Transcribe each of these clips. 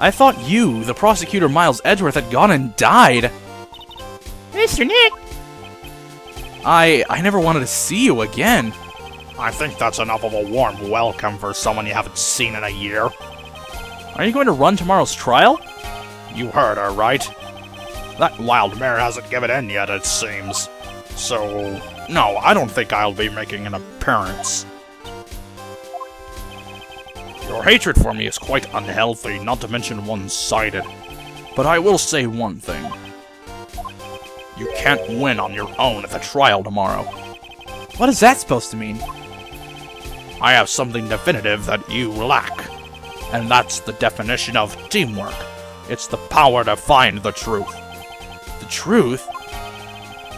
I thought you, the prosecutor Miles Edgeworth, had gone and died. Mr. Nick! I never wanted to see you again. I think that's enough of a warm welcome for someone you haven't seen in a year. Are you going to run tomorrow's trial? You heard her, right? That wild mare hasn't given in yet, it seems. So, no, I don't think I'll be making an appearance. Your hatred for me is quite unhealthy, not to mention one-sided. But I will say one thing. You can't win on your own at the trial tomorrow. What is that supposed to mean? I have something definitive that you lack. And that's the definition of teamwork. It's the power to find the truth. The truth?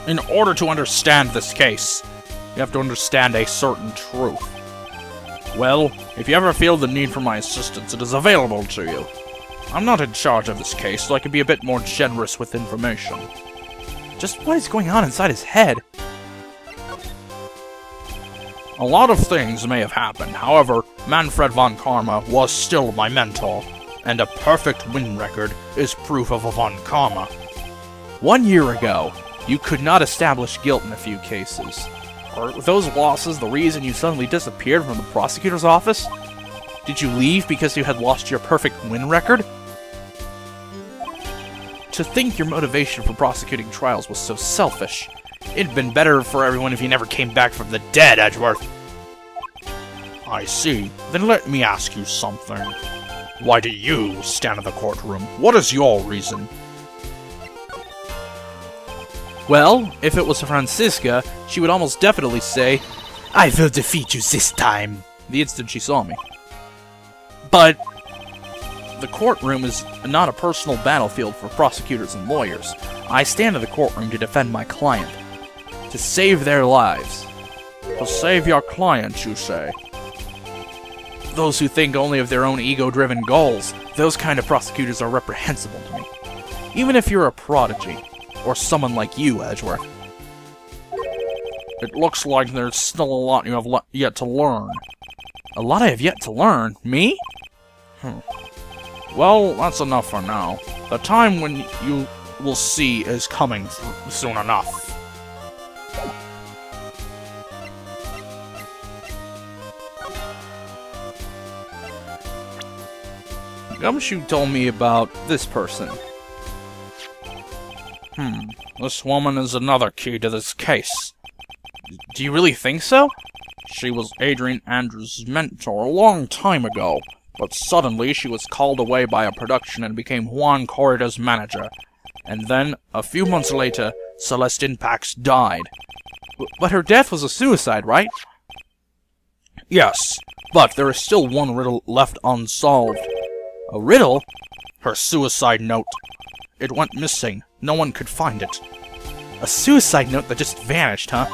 In order to understand this case, you have to understand a certain truth. Well, if you ever feel the need for my assistance, it is available to you. I'm not in charge of this case, so I can be a bit more generous with information. Just what is going on inside his head? A lot of things may have happened, however, Manfred von Karma was still my mentor, and a perfect win record is proof of a von Karma. 1 year ago, you could not establish guilt in a few cases. Were those losses the reason you suddenly disappeared from the prosecutor's office? Did you leave because you had lost your perfect win record? To think your motivation for prosecuting trials was so selfish. It'd been better for everyone if you never came back from the dead, Edgeworth. I see. Then let me ask you something. Why do you stand in the courtroom? What is your reason? Well, if it was Franziska, she would almost definitely say, "I will defeat you this time," the instant she saw me. But the courtroom is not a personal battlefield for prosecutors and lawyers. I stand in the courtroom to defend my client, to save their lives. To save your client, you say? Those who think only of their own ego-driven goals, those kind of prosecutors are reprehensible to me. Even if you're a prodigy, or someone like you, Edgeworth. It looks like there's still a lot you have yet to learn. A lot I have yet to learn? Me? Well, that's enough for now. The time when you will see is coming soon enough. Gumshoe told me about this person. This woman is another key to this case. Do you really think so? She was Adrian Andrews' mentor a long time ago, but suddenly she was called away by a production and became Juan Corrida's manager. And then, a few months later, Celestine Pax died. But her death was a suicide, right? Yes, but there is still one riddle left unsolved. A riddle? Her suicide note. It went missing. No one could find it. A suicide note that just vanished, huh?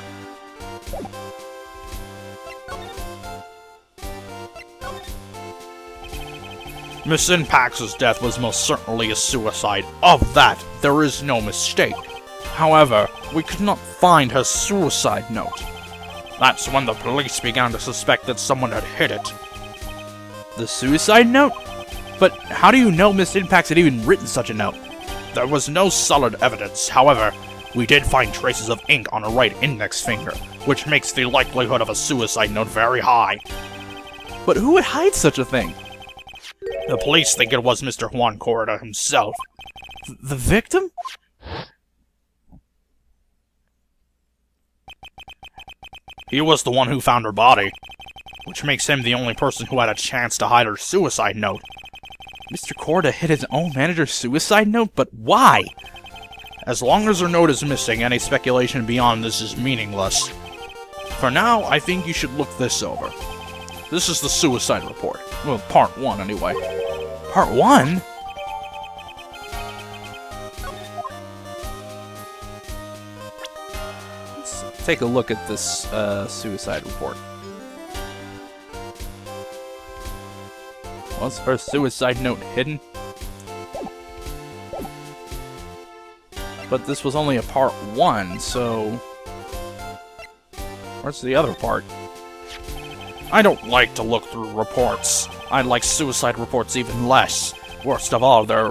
Miss Pax's death was most certainly a suicide. Of that, there is no mistake. However, we could not find her suicide note. That's when the police began to suspect that someone had hid it. The suicide note? But how do you know Miss Pax had even written such a note? There was no solid evidence. However, we did find traces of ink on her right index finger, which makes the likelihood of a suicide note very high. But who would hide such a thing? The police think it was Mr. Juan Corrida himself. The victim? He was the one who found her body, which makes him the only person who had a chance to hide her suicide note. Mr. Corrida hid his own manager's suicide note? But why? As long as her note is missing, any speculation beyond this is meaningless. For now, I think you should look this over. This is the suicide report. Well, part 1, anyway. Part 1? Let's take a look at this suicide report. Was her suicide note hidden? But this was only a part 1, so... where's the other part? I don't like to look through reports. I like suicide reports even less. Worst of all, there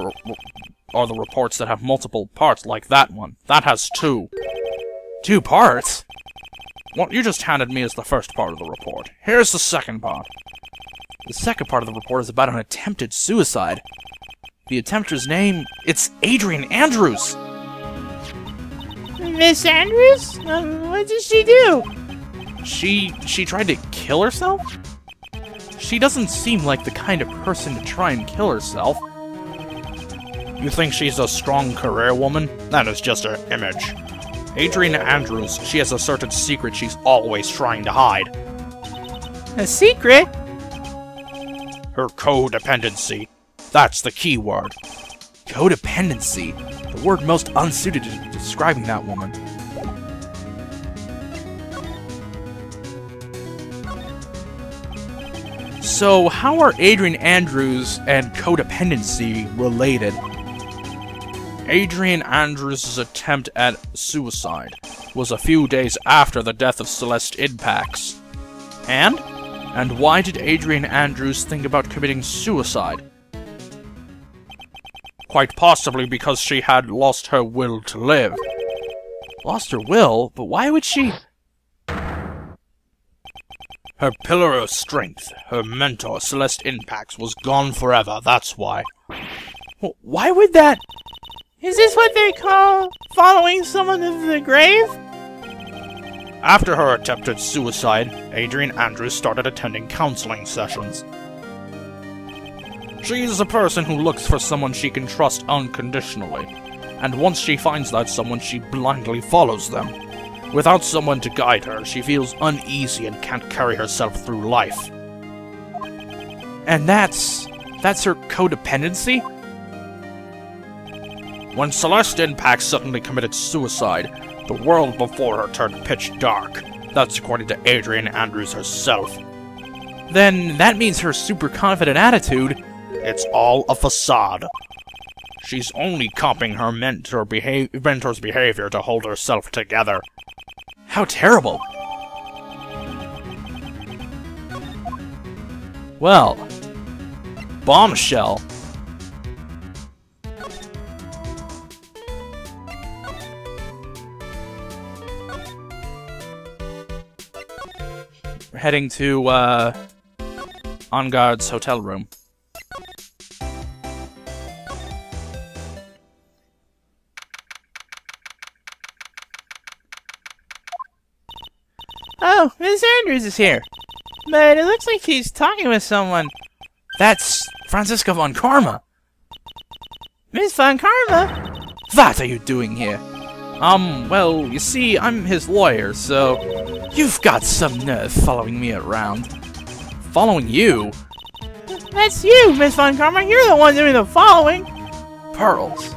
are the reports that have multiple parts like that one. That has 2. 2 parts? What you just handed me is the first part of the report. Here's the second part. The second part of the report is about an attempted suicide. The attempter's name, it's Adrian Andrews! Miss Andrews? What did she do? She tried to kill herself? She doesn't seem like the kind of person to try and kill herself. You think she's a strong career woman? That is just her image. Adrian Andrews, she has a certain secret she's always trying to hide. A secret? Her codependency. That's the key word. Codependency? The word most unsuited to describing that woman. So, how are Adrian Andrews and codependency related? Adrian Andrews' attempt at suicide was a few days after the death of Celeste Impax. And? And why did Adrian Andrews think about committing suicide? Quite possibly because she had lost her will to live. Lost her will? But why would she... Her pillar of strength, her mentor, Celeste Impax, was gone forever, that's why. Why would that... Is this what they call following someone to the grave? After her attempted suicide, Adrian Andrews started attending counseling sessions. She is a person who looks for someone she can trust unconditionally, and once she finds that someone, she blindly follows them. Without someone to guide her, she feels uneasy and can't carry herself through life. And that's her codependency? When Celeste Impax suddenly committed suicide, the world before her turned pitch dark. That's according to Adrian Andrews herself. Then that means her super confident attitude... It's all a facade. She's only copying her mentor's behavior to hold herself together. How terrible! Well, bombshell. We're heading to, On Guard's hotel room. Oh, Miss Andrews is here. But it looks like she's talking with someone. That's Franziska von Karma. Miss von Karma? What are you doing here? Well, you see, I'm his lawyer, so... You've got some nerve following me around. Following you? That's you, Miss von Karma. You're the one doing the following. Pearls.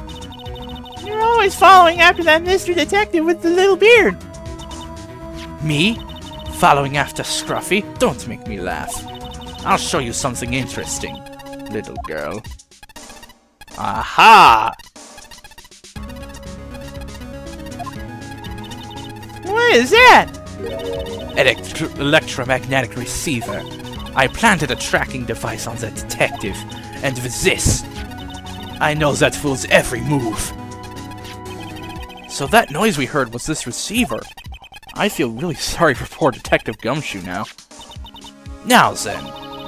You're always following after that Mr. Detective with the little beard. Me? Following after Scruffy? Don't make me laugh. I'll show you something interesting, little girl. Aha! What is that? Electromagnetic receiver. I planted a tracking device on the detective, and with this, I know that fool's every move. So that noise we heard was this receiver. I feel really sorry for poor Detective Gumshoe now. Now then,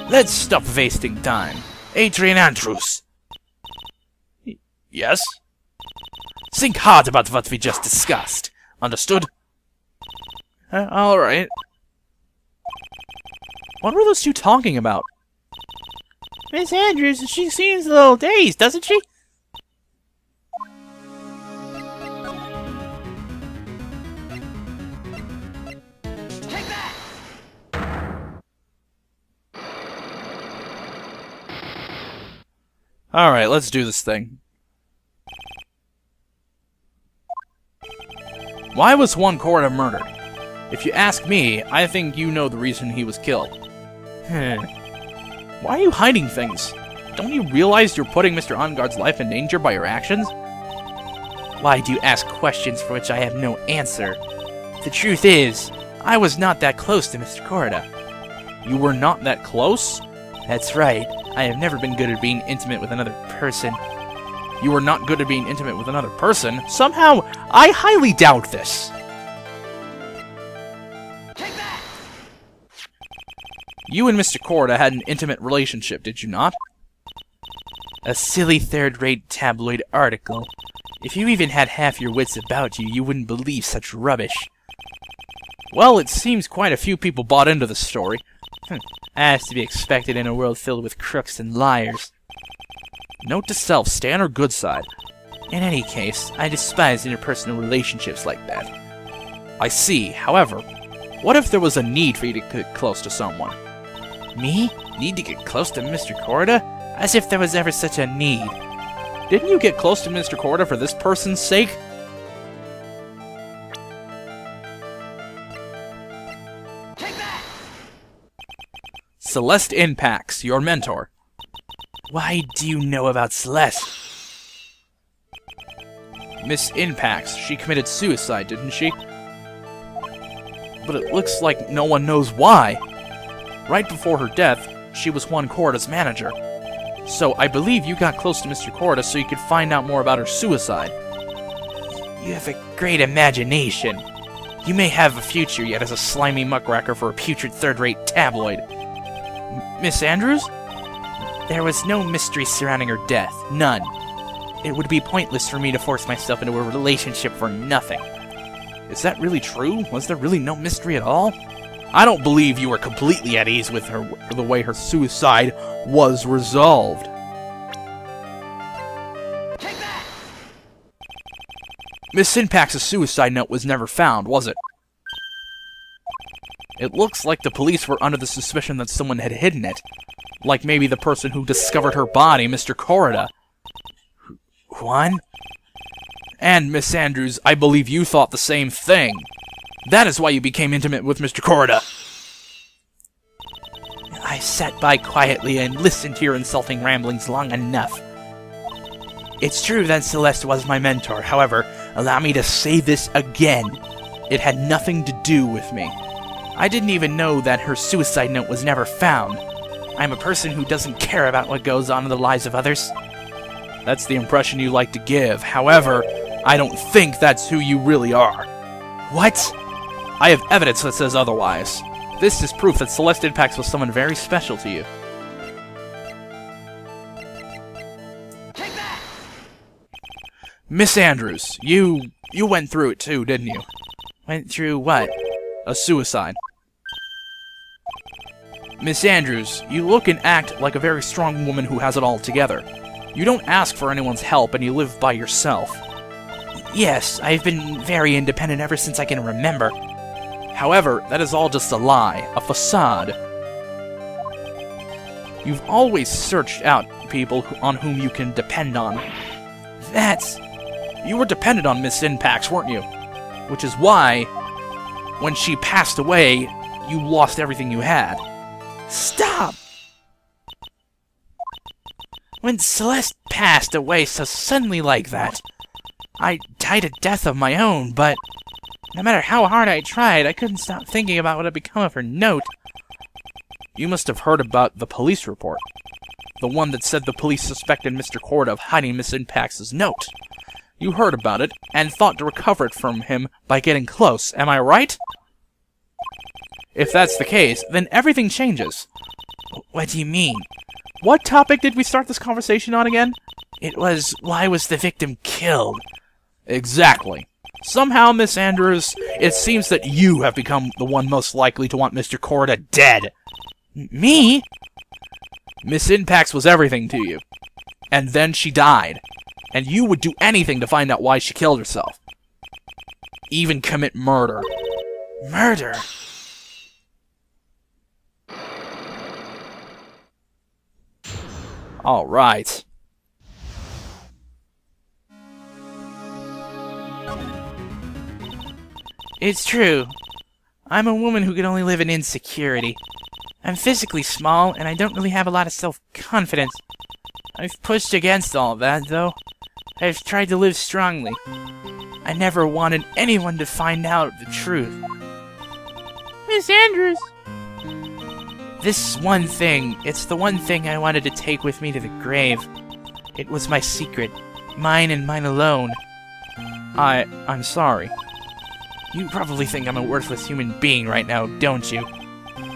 let's stop wasting time. Adrian Andrews. Yes? Think hard about what we just discussed. Understood? Alright. What were those two talking about? Miss Andrews, she seems a little dazed, doesn't she? Alright, let's do this thing. Why was Juan Corda murdered? If you ask me, I think you know the reason he was killed. Why are you hiding things? Don't you realize you're putting Mr. Onguard's life in danger by your actions? Why do you ask questions for which I have no answer? The truth is, I was not that close to Mr. Corda. You were not that close? That's right. I have never been good at being intimate with another person. You are not good at being intimate with another person? Somehow, I highly doubt this. You and Mr. Korda had an intimate relationship, did you not? A silly third-rate tabloid article. If you even had half your wits about you, you wouldn't believe such rubbish. Well, it seems quite a few people bought into the story. As to be expected in a world filled with crooks and liars. Note to self, stay on her good side. In any case, I despise interpersonal relationships like that. I see. However, what if there was a need for you to get close to someone? Me? Need to get close to Mr. Korda? As if there was ever such a need. Didn't you get close to Mr. Korda for this person's sake? Celeste Impax, your mentor. Why do you know about Celeste? Miss Impax, she committed suicide, didn't she? But it looks like no one knows why. Right before her death, she was Juan Korda's manager. So I believe you got close to Mr. Korda so you could find out more about her suicide. You have a great imagination. You may have a future yet as a slimy muckraker for a putrid third-rate tabloid. Miss Andrews? There was no mystery surrounding her death. None. It would be pointless for me to force myself into a relationship for nothing. Is that really true? Was there really no mystery at all? I don't believe you were completely at ease with her, the way her suicide was resolved. Miss Synpax's suicide note was never found, was it? It looks like the police were under the suspicion that someone had hidden it. Like maybe the person who discovered her body, Mr. Korda. Juan? And, Miss Andrews, I believe you thought the same thing. That is why you became intimate with Mr. Korda. I sat by quietly and listened to your insulting ramblings long enough. It's true that Celeste was my mentor. However, allow me to say this again. It had nothing to do with me. I didn't even know that her suicide note was never found. I'm a person who doesn't care about what goes on in the lives of others. That's the impression you like to give. However, I don't think that's who you really are. What? I have evidence that says otherwise. This is proof that Celeste Impax was someone very special to you. Miss Andrews, you went through it too, didn't you? Went through what? A suicide. Miss Andrews, you look and act like a very strong woman who has it all together. You don't ask for anyone's help and you live by yourself. Yes, I've been very independent ever since I can remember. However, that is all just a lie, a facade. You've always searched out people on whom you can depend on. You were dependent on Miss Impax, weren't you? Which is why, when she passed away, you lost everything you had. Stop! When Celeste passed away so suddenly like that, I died a death of my own, but no matter how hard I tried, I couldn't stop thinking about what had become of her note. You must have heard about the police report. The one that said the police suspected Mr. Korda of hiding Miss Impax's note. You heard about it, and thought to recover it from him by getting close, am I right? If that's the case, then everything changes. What do you mean? What topic did we start this conversation on again? It was, why was the victim killed? Exactly. Somehow, Miss Andrews, it seems that you have become the one most likely to want Mr. Korda dead. Me? Miss Impax was everything to you. And then she died. And you would do anything to find out why she killed herself. Even commit murder. Murder? All right. It's true. I'm a woman who can only live in insecurity. I'm physically small, and I don't really have a lot of self-confidence. I've pushed against all that, though. I've tried to live strongly. I never wanted anyone to find out the truth. Miss Andrews! This one thing, it's the one thing I wanted to take with me to the grave. It was my secret. Mine and mine alone. I'm sorry. You probably think I'm a worthless human being right now, don't you?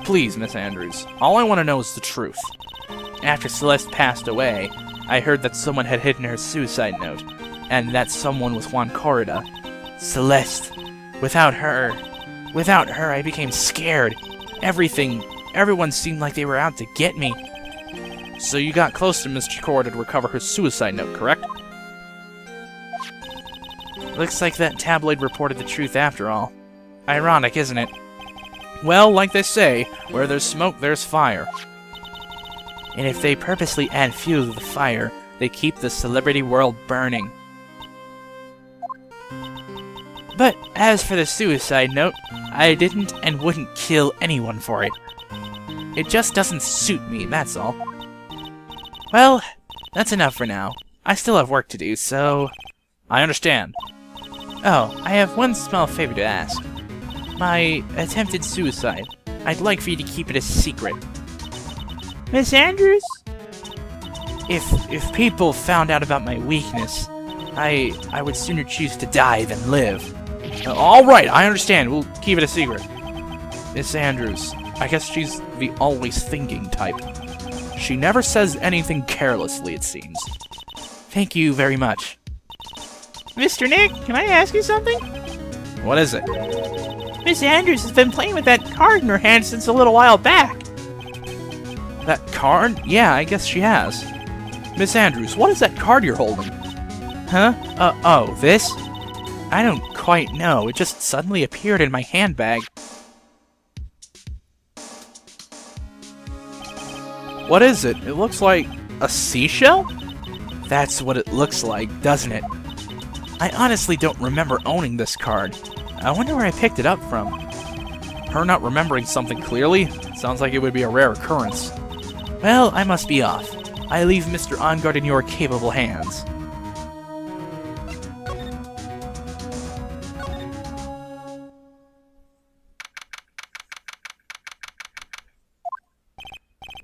Please, Miss Andrews. All I want to know is the truth. After Celeste passed away, I heard that someone had hidden her suicide note, and that someone was Juan Corrida. Celeste. Without her, I became scared. Everyone seemed like they were out to get me. So you got close to Miss Corrida to recover her suicide note, correct? Looks like that tabloid reported the truth after all. Ironic, isn't it? Well, like they say, where there's smoke, there's fire. And if they purposely add fuel to the fire, they keep the celebrity world burning. But as for the suicide note, I didn't and wouldn't kill anyone for it. It just doesn't suit me, that's all. Well, that's enough for now. I still have work to do, so... I understand. Oh, I have one small favor to ask. My attempted suicide. I'd like for you to keep it a secret. Miss Andrews? If people found out about my weakness, I would sooner choose to die than live. Alright, I understand. We'll keep it a secret. Miss Andrews. I guess she's the always thinking type. She never says anything carelessly, it seems. Thank you very much. Mr. Nick, can I ask you something? What is it? Miss Andrews has been playing with that card in her hand since a little while back. That card? Yeah, I guess she has. Miss Andrews, what is that card you're holding? Huh? Oh, this? I don't quite know. It just suddenly appeared in my handbag. What is it? It looks like a seashell? That's what it looks like, doesn't it? I honestly don't remember owning this card. I wonder where I picked it up from. Her not remembering something clearly? Sounds like it would be a rare occurrence. Well, I must be off. I leave Mr. Onguard in your capable hands.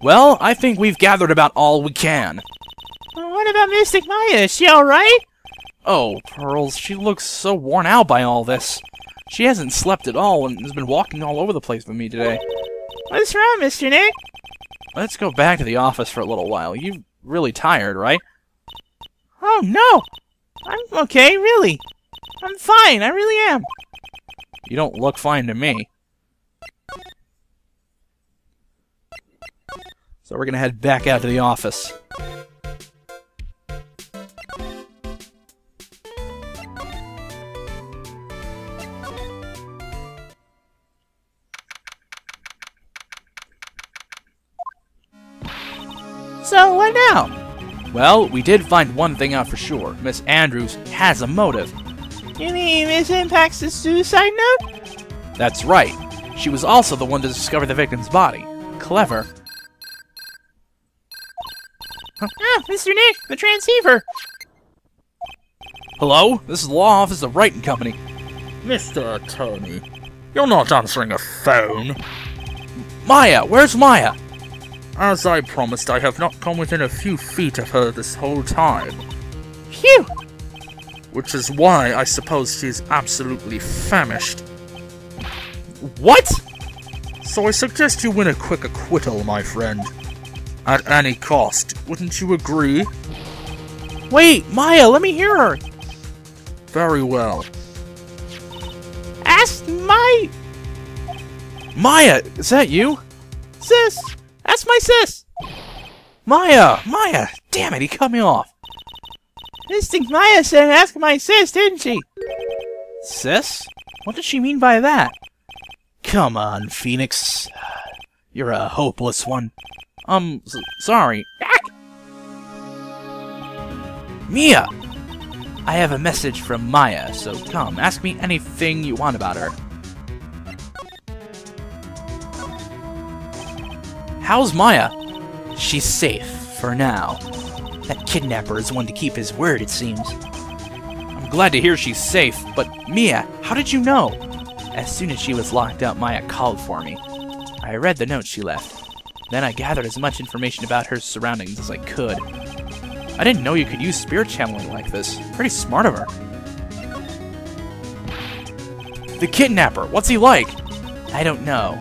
Well, I think we've gathered about all we can. What about Mystic Maya? Is she alright? Oh, Pearls, she looks so worn out by all this. She hasn't slept at all and has been walking all over the place with me today. What's wrong, Mr. Nick? Let's go back to the office for a little while. You're really tired, right? Oh, no! I'm okay, really. I'm fine, I really am. You don't look fine to me. So we're gonna head back out to the office. So, what now? Well, we did find one thing out for sure. Miss Andrews has a motive. You mean this impacts the suicide note? That's right. She was also the one to discover the victim's body. Clever. Ah, Mr. Nick, the transceiver. Hello? This is the law office of Wright & Company. Mr. Attorney, you're not answering a phone. Maya! Where's Maya? As I promised, I have not come within a few feet of her this whole time. Phew! Which is why I suppose she's absolutely famished. What? So I suggest you win a quick acquittal, my friend. At any cost, wouldn't you agree? Wait, Maya, let me hear her. Very well. Ask my... Maya, is that you? sis! That's my sis! Maya! Damn it, he cut me off. Mystic Maya said ask my sis, didn't she? Sis? What does she mean by that? Come on, Phoenix. You're a hopeless one. Sorry. Mia! I have a message from Maya, so come, ask me anything you want about her. How's Maya? She's safe, for now. That kidnapper is one to keep his word, it seems. I'm glad to hear she's safe, but Mia, how did you know? As soon as she was locked up, Maya called for me. I read the note she left. Then I gathered as much information about her surroundings as I could. I didn't know you could use spirit channeling like this. Pretty smart of her. The kidnapper, what's he like? I don't know.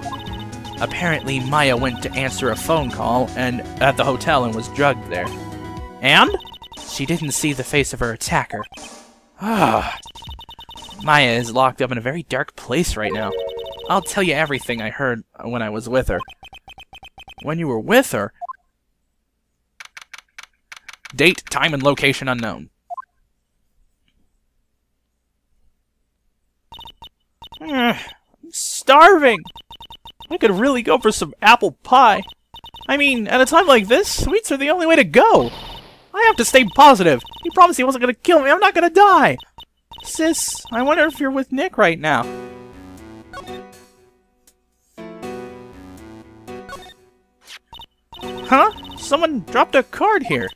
Apparently, Maya went to answer a phone call at the hotel and was drugged there. And? She didn't see the face of her attacker. Ah. Maya is locked up in a very dark place right now. I'll tell you everything I heard when I was with her. When you were with her? Date, time, and location unknown. I'm starving. I could really go for some apple pie. I mean, at a time like this, sweets are the only way to go. I have to stay positive. He promised he wasn't gonna kill me. I'm not gonna die. Sis, I wonder if you're with Nick right now. Huh? Someone dropped a card here.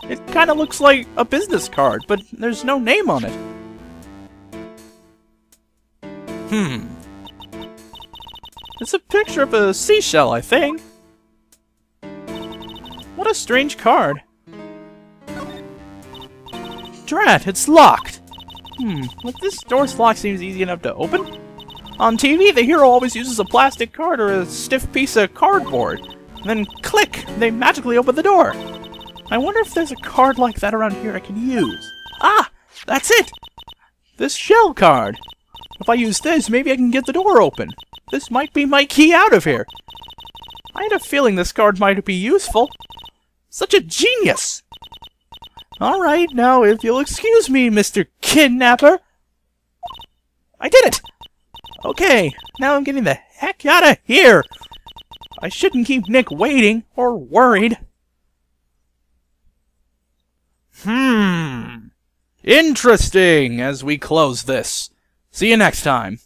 It kinda looks like a business card, but there's no name on it. It's a picture of a seashell, I think. What a strange card. Drat, it's locked. But this door's lock seems easy enough to open. On TV, the hero always uses a plastic card or a stiff piece of cardboard. Then click, they magically open the door. I wonder if there's a card like that around here I can use. Ah, that's it! This shell card. If I use this, maybe I can get the door open. This might be my key out of here. I had a feeling this card might be useful. Such a genius! Alright, now if you'll excuse me, Mr. Kidnapper. I did it! Okay, now I'm getting the heck out of here! I shouldn't keep Nick waiting, or worried. Interesting as we close this. See you next time.